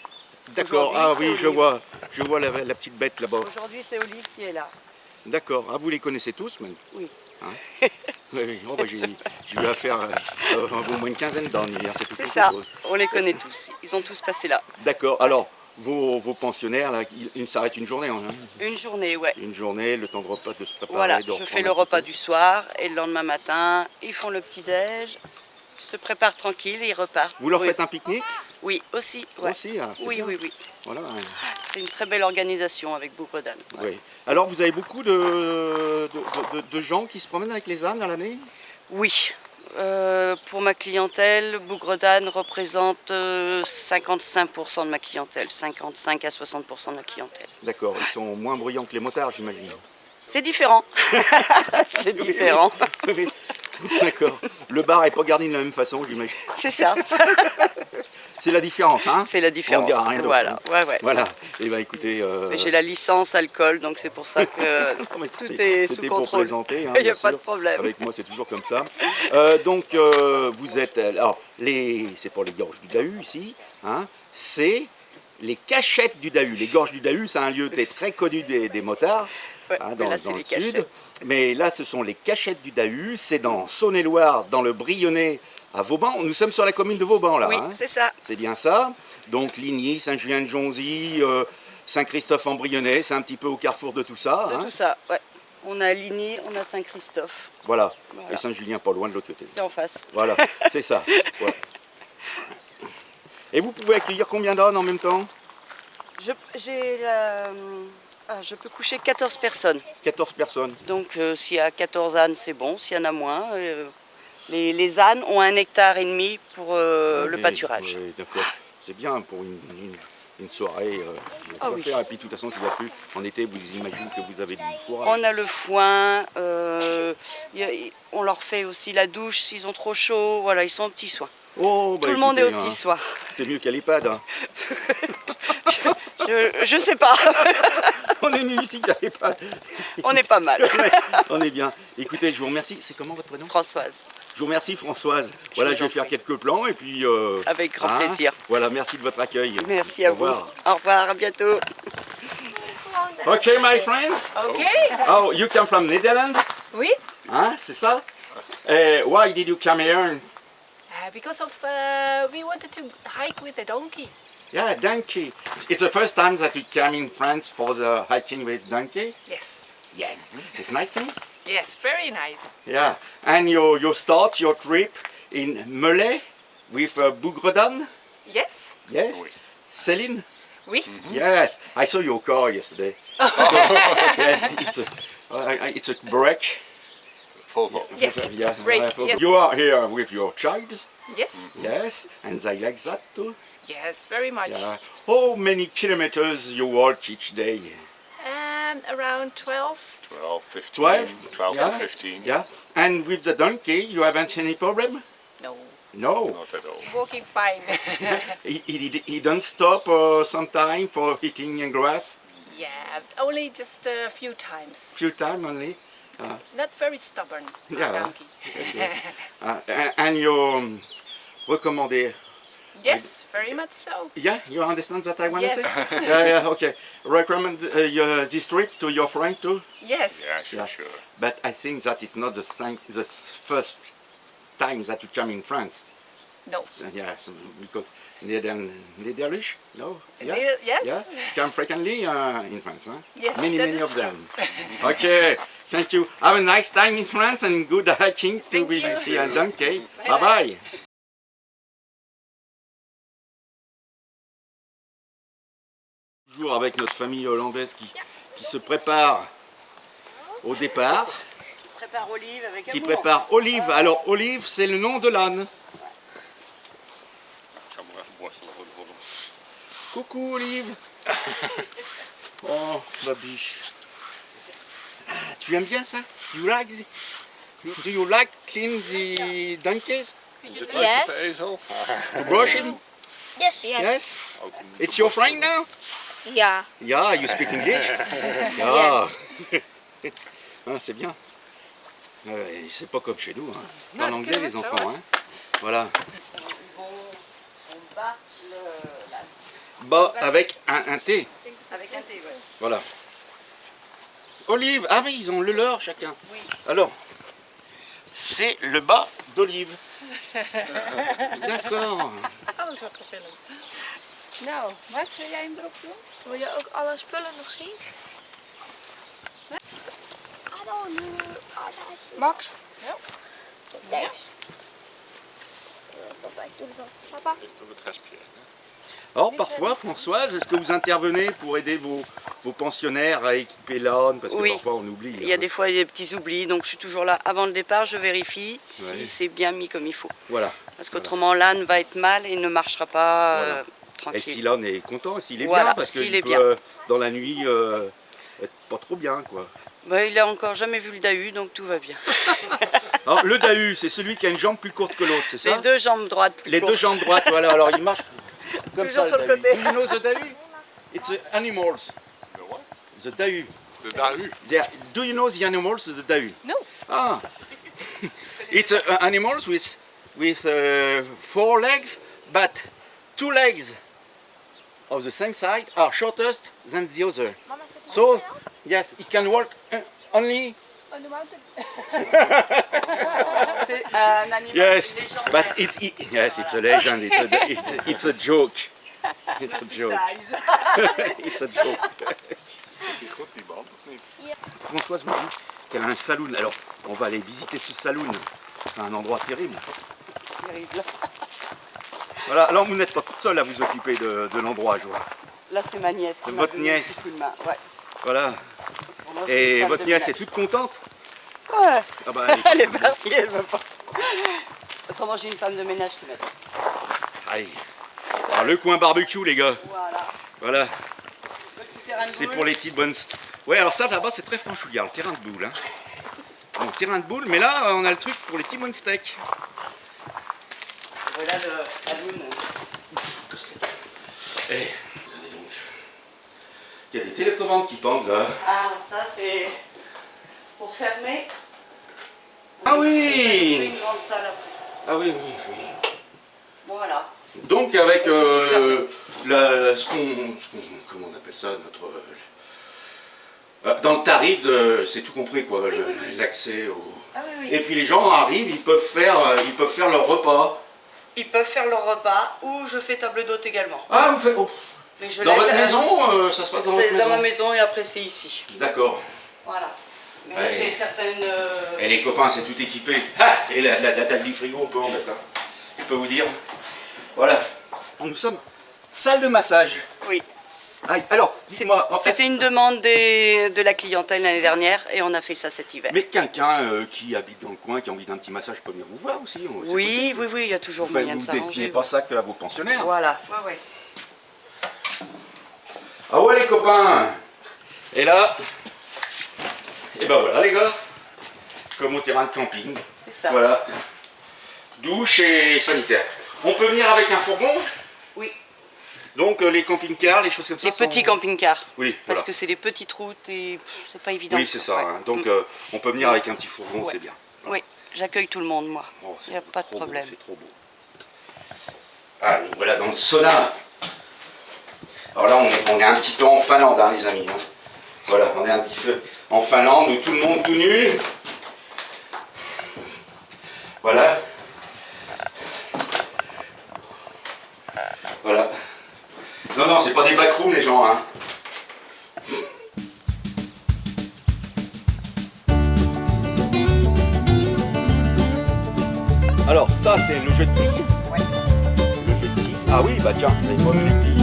S7: D'accord,
S6: Aujourd'hui,
S7: ah
S6: c'est
S7: oui,
S6: Olive.
S7: je vois la petite bête là-bas.
S6: Aujourd'hui, c'est Olive qui est là.
S7: D'accord, ah, vous les connaissez tous même?
S6: Oui.
S7: Hein? Oui, oh, bah, j'ai eu affaire au moins une quinzaine d'ânes hier, c'est tout
S6: C'est
S7: quelque
S6: ça,
S7: chose.
S6: on les connaît tous. Ils ont tous passé là.
S7: D'accord, alors vos pensionnaires, là, ils s'arrêtent une journée, hein?
S6: Une journée, ouais.
S7: Une journée, le temps de repas de se préparer.
S6: Voilà,
S7: de
S6: je
S7: reprendre
S6: fais
S7: un
S6: le
S7: petit
S6: repas
S7: peu.
S6: du soir et le lendemain matin, ils font le petit-déj, se préparent tranquille et ils repartent.
S7: Vous leur
S6: Oui.
S7: faites un pique-nique
S6: Oui, aussi. Ouais.
S7: aussi? Ah, c'est
S6: Oui,
S7: bien.
S6: oui, oui.
S7: Voilà.
S6: C'est une très belle organisation avec Bougredane.
S7: Oui. Alors vous avez beaucoup de gens qui se promènent avec les ânes à l'année?
S6: Oui. Pour ma clientèle, Bougredane représente 55% de ma clientèle, 55 à 60% de la clientèle.
S7: D'accord, ils sont moins bruyants que les motards, j'imagine.
S6: C'est différent. C'est différent.
S7: Oui. D'accord. Le bar n'est pas garni de la même façon, j'imagine.
S6: C'est ça.
S7: C'est la différence, hein?
S6: C'est la différence.
S7: On dira rien d'autre,
S6: Voilà,
S7: hein.
S6: ouais, ouais.
S7: Voilà. Eh bien écoutez...
S6: Mais j'ai la licence alcool, donc c'est pour ça que
S7: non, mais
S6: tout
S7: c'était
S6: est sous
S7: pour
S6: contrôle.
S7: présenter, hein,
S6: Il n'y
S7: bien
S6: a pas
S7: sûr.
S6: de problème.
S7: Avec moi, c'est toujours comme ça. Donc, vous êtes... Alors, c'est pour les gorges du Dahu, ici. Hein, c'est les cachettes du Dahu. Les gorges du Dahu, c'est un lieu très connu des motards.
S6: Ouais,
S7: Hein,
S6: mais
S7: dans
S6: là, c'est
S7: le
S6: les
S7: sud.
S6: cachettes.
S7: Mais là, ce sont les cachettes du Dahu. C'est dans Saône-et-Loire, dans le Brionnais, à Vauban. Nous sommes sur la commune de Vauban, là.
S6: Oui,
S7: hein.
S6: c'est ça.
S7: C'est bien ça. Donc Ligny, Saint-Julien-de-Jonzy, Saint-Christophe-en-Brionnais, c'est un petit peu au carrefour de tout ça.
S6: De
S7: hein.
S6: tout ça, ouais. On a Ligny, on a Saint-Christophe.
S7: Voilà.
S6: Voilà.
S7: Et Saint-Julien, pas loin de l'autre côté.
S6: C'est en face.
S7: Voilà, c'est ça. Ouais. Et vous pouvez accueillir combien d'ânes en même temps?
S6: Je peux coucher 14 personnes.
S7: 14 personnes.
S6: Donc s'il y a 14 ânes, c'est bon. S'il y en a moins, les ânes ont 1,5 hectare pour le
S7: Oui,
S6: pâturage.
S7: oui, d'accord. C'est bien pour une soirée.
S6: Ah
S7: à
S6: oui.
S7: faire. Et puis de toute façon, s'il y a plus en été, vous imaginez que vous avez du fourrage.
S6: On a le foin, on leur fait aussi la douche s'ils ont trop chaud. Voilà, ils sont aux petits soins.
S7: Oh, bah,
S6: Tout le monde est aux
S7: écoutez,
S6: petits
S7: hein,
S6: soins.
S7: c'est mieux qu'à l'EHPAD. Hein.
S6: Je sais pas.
S7: On est mieux ici qu'à l'EHPAD.
S6: On est pas mal.
S7: On est bien. Écoutez, je vous remercie. C'est comment votre prénom?
S6: Françoise,
S7: Je vous remercie Françoise. Voilà,
S6: vous
S7: je
S6: en
S7: vais faire
S6: prie.
S7: quelques plans et puis...
S6: avec grand plaisir.
S7: Voilà, merci de votre accueil.
S6: Merci à
S7: Au
S6: vous.
S7: revoir.
S6: Au revoir, à bientôt.
S7: Okay, my friends.
S3: Okay.
S7: Oh, you come from Netherlands?
S3: Oui.
S7: Hein, c'est ça? Why did you come here?
S8: Because of we wanted to hike with a donkey.
S7: Yeah, donkey. It's the first time that you come in France for the hiking with donkey?
S8: Yes.
S7: Yes. It's nice, eh?
S8: Yes, very nice.
S7: Yeah. And you start your trip in Melay with Bougredane?
S8: Yes.
S7: Yes. Céline?
S8: Oui.
S7: Yes. I saw your car yesterday. Yes, it's a break.
S8: Yes.
S7: Yeah,
S8: Break. Yes.
S7: You are here with your child?
S8: Yes.
S7: Yes. And they like that too?
S8: Yes, very much.
S7: Yeah. How many kilometers you walk each day?
S8: And around 12.
S9: 12, 15,
S7: 12?
S9: 12
S7: Yeah.
S9: or 15.
S7: Yeah. And with the donkey, you haven't any problem?
S8: No.
S7: No.
S9: Not at all.
S8: Walking fine.
S7: He don't stop sometime for eating grass?
S8: Yeah, only just a few times.
S7: Few time only?
S8: Not very stubborn.
S7: Yeah.
S8: Donkey.
S7: And you recommend?
S8: Yes, very much so.
S7: Yeah, you understand that I want
S8: Yes.
S7: to say? Yeah, okay. Recommend this trip to your friend too?
S8: Yes.
S9: Yeah, sure,
S7: Yeah.
S9: sure.
S7: But I think that it's not the first time that you come in France.
S8: No.
S7: So, yes, because Netherlands, no?
S8: Yes.
S7: Yeah, come frequently in France, huh?
S8: Yes,
S7: many
S8: that
S7: of
S8: is true.
S7: them. Okay, thank you. Have a nice time in France and good hiking to
S8: Thank
S7: with
S8: you.
S7: the donkey.
S8: Bye-bye.
S7: Bye-bye. Toujours avec notre famille hollandaise qui se prépare au départ,
S6: Prépare Olive avec
S7: qui
S6: amour.
S7: prépare Olive. Alors Olive, c'est le nom de l'âne.
S9: Ik ga maar even borstelen voor de volgende.
S7: Coucou Olive. Oh, ma biche. Ah, tu aimes bien ça? Do you like clean the donkeys?
S9: Is it
S4: Yes.
S9: like the ezel?
S7: To brush him?
S4: Yes.
S7: Yes? It's your friend now?
S4: Yeah.
S7: Yeah, you speak English? Yeah. Ah, c'est bien. C'est pas comme chez nous, hein. Parlent anglais les enfants, hein. Voilà. Bas avec un T.
S6: Avec un thé, ouais.
S7: Voilà. Olive. Ah oui, ils ont le leur chacun.
S6: Oui.
S7: Alors, c'est le bas d'olive. D'accord.
S8: Alles wat vervelend.
S5: Nou, Max, wil jij hem erop doen?
S4: Wil je ook alle spullen nog zien? Max?
S8: Ja.
S4: Thanks. Papa, ik doe het wel. Papa?
S7: Alors parfois, Françoise, est-ce que vous intervenez pour aider vos pensionnaires à équiper l'âne? Parce que
S6: Oui.
S7: parfois on oublie.
S6: Il y a
S7: hein.
S6: des fois des petits oublis, donc je suis toujours là. Avant le départ, je vérifie si
S7: Ouais.
S6: c'est bien mis comme il faut.
S7: Voilà.
S6: Parce qu'autrement, l'âne va être mal et ne marchera pas
S7: Voilà. Et
S6: tranquille.
S7: si l'âne est content, s'il est
S6: Voilà,
S7: bien, parce
S6: s'il
S7: qu'il
S6: est
S7: peut,
S6: bien.
S7: dans la nuit, être pas trop bien, quoi.
S6: Bah, il a encore jamais vu le dahu, donc tout va bien.
S7: Alors, le dahu, c'est celui qui a une jambe plus courte que l'autre, c'est ça?
S6: Les deux jambes droites plus
S7: Les deux
S6: courtes.
S7: jambes droites, voilà. Alors, il marche comme
S6: Toujours
S7: ça,
S6: sur
S7: le
S6: le
S7: dahu.
S6: côté.
S7: Do you know the dahu? It's the animals.
S9: The what?
S7: The dahu.
S9: The dahu.
S7: Do you know the animals, the dahu?
S8: No.
S7: Ah. It's animals with 4 legs, but 2 legs of the same side are shortest than the other. So, yes, it can walk only.
S8: On the mountain.
S6: C'est un animal
S7: Yes,
S6: légendaire.
S7: but yes, it's a legend. It's a joke. It's a joke. It's a joke.
S9: Die goed, die band, of niet?
S7: Françoise me dit qu'elle a un saloon. Alors, on va aller visiter ce saloon. C'est un endroit terrible.
S6: Terrible.
S7: Voilà, alors vous n'êtes pas toute seule à vous occuper de l'endroit, je vois.
S6: Là, c'est ma nièce qui m'a
S7: Votre
S6: donné
S7: nièce.
S6: un coup de main. Ouais.
S7: Voilà.
S6: Bon, moi, je suis une
S7: Et
S6: femme
S7: votre
S6: de
S7: nièce
S6: ménage.
S7: est toute contente?
S6: Ouais.
S7: Ah bah,
S6: Elle est partie, elle veut pas. Autrement, j'ai une femme de ménage qui m'aide.
S7: Allez. Alors, le coin barbecue, les gars.
S6: Voilà.
S7: Voilà.
S6: Petit terrain de
S7: C'est
S6: boule.
S7: pour les petites bonnes. Ouais, alors ça là-bas, c'est très franchouillard, le terrain de boule. Hein. Bon, terrain de boule, mais là, on a le truc pour les petits bonnes steaks.
S6: Voilà la lune.
S7: Eh, regardez donc. Il y a des télécommandes qui pendent là.
S6: Ah, ça, c'est pour fermer.
S7: Ah
S6: On fait
S7: oui.
S6: une grande salle après.
S7: Ah oui, oui, oui.
S6: Voilà.
S7: Donc avec comment on appelle ça, notre dans le tarif, c'est tout compris quoi, l'accès au.
S6: Ah oui, oui.
S7: Et puis les gens arrivent, ils peuvent faire leur repas.
S6: Ils peuvent faire leur repas ou je fais table d'hôte également.
S7: Ah, vous faites. Oh.
S6: Mais je
S7: Dans
S6: laisse-
S7: votre maison, ça se passe dans votre
S6: C'est
S7: maison.
S6: dans ma maison et après c'est ici.
S7: D'accord.
S6: Voilà. Mais
S7: Ouais.
S6: j'ai certaines.
S7: Et les copains, c'est tout équipé. Ah, et la table du frigo, on peut en mettre là. Je peux vous dire. Voilà. Nous sommes salle de massage.
S6: Oui.
S7: Ah, alors, dites-moi.
S6: C'était une demande de la clientèle l'année dernière et on a fait ça cet hiver.
S7: Mais quelqu'un qui habite dans le coin, qui a envie d'un petit massage, peut venir vous voir aussi. C'est
S6: Oui,
S7: possible.
S6: oui, oui, il y a toujours
S7: Vous
S6: moyen
S7: ne
S6: de
S7: destinez
S6: s'arranger.
S7: pas ça qu'à vos pensionnaires.
S6: Voilà, ouais, ouais.
S7: Ah ouais les copains. Et là, et ben voilà les gars, comme au terrain de camping.
S6: C'est ça.
S7: Voilà. Douche et sanitaire. On peut venir avec un fourgon.
S6: Oui.
S7: Donc les camping-cars, les choses comme ça.
S6: Les petits camping-cars.
S7: Oui,
S6: Parce
S7: voilà.
S6: que c'est les petites routes et c'est pas évident.
S7: Oui, c'est ça.
S6: Ouais.
S7: Hein. Donc on peut venir avec un petit fourgon,
S6: Ouais.
S7: c'est bien.
S6: Oui, j'accueille tout le monde, moi.
S7: Oh,
S6: Il n'y a pas de
S7: trop beau,
S6: problème.
S7: c'est trop beau. Ah, nous voilà dans le sauna. Alors là, on est un petit peu en Finlande, hein, les amis. Hein. Voilà, on est un petit peu en Finlande où tout le monde tout nu. Voilà. Voilà. Non, non, c'est pas des backrooms, les gens. Hein. Alors, ça, c'est le jeu de quilles. Le jeu de quilles. Ah oui, bah tiens, vous avez pas vu les quilles.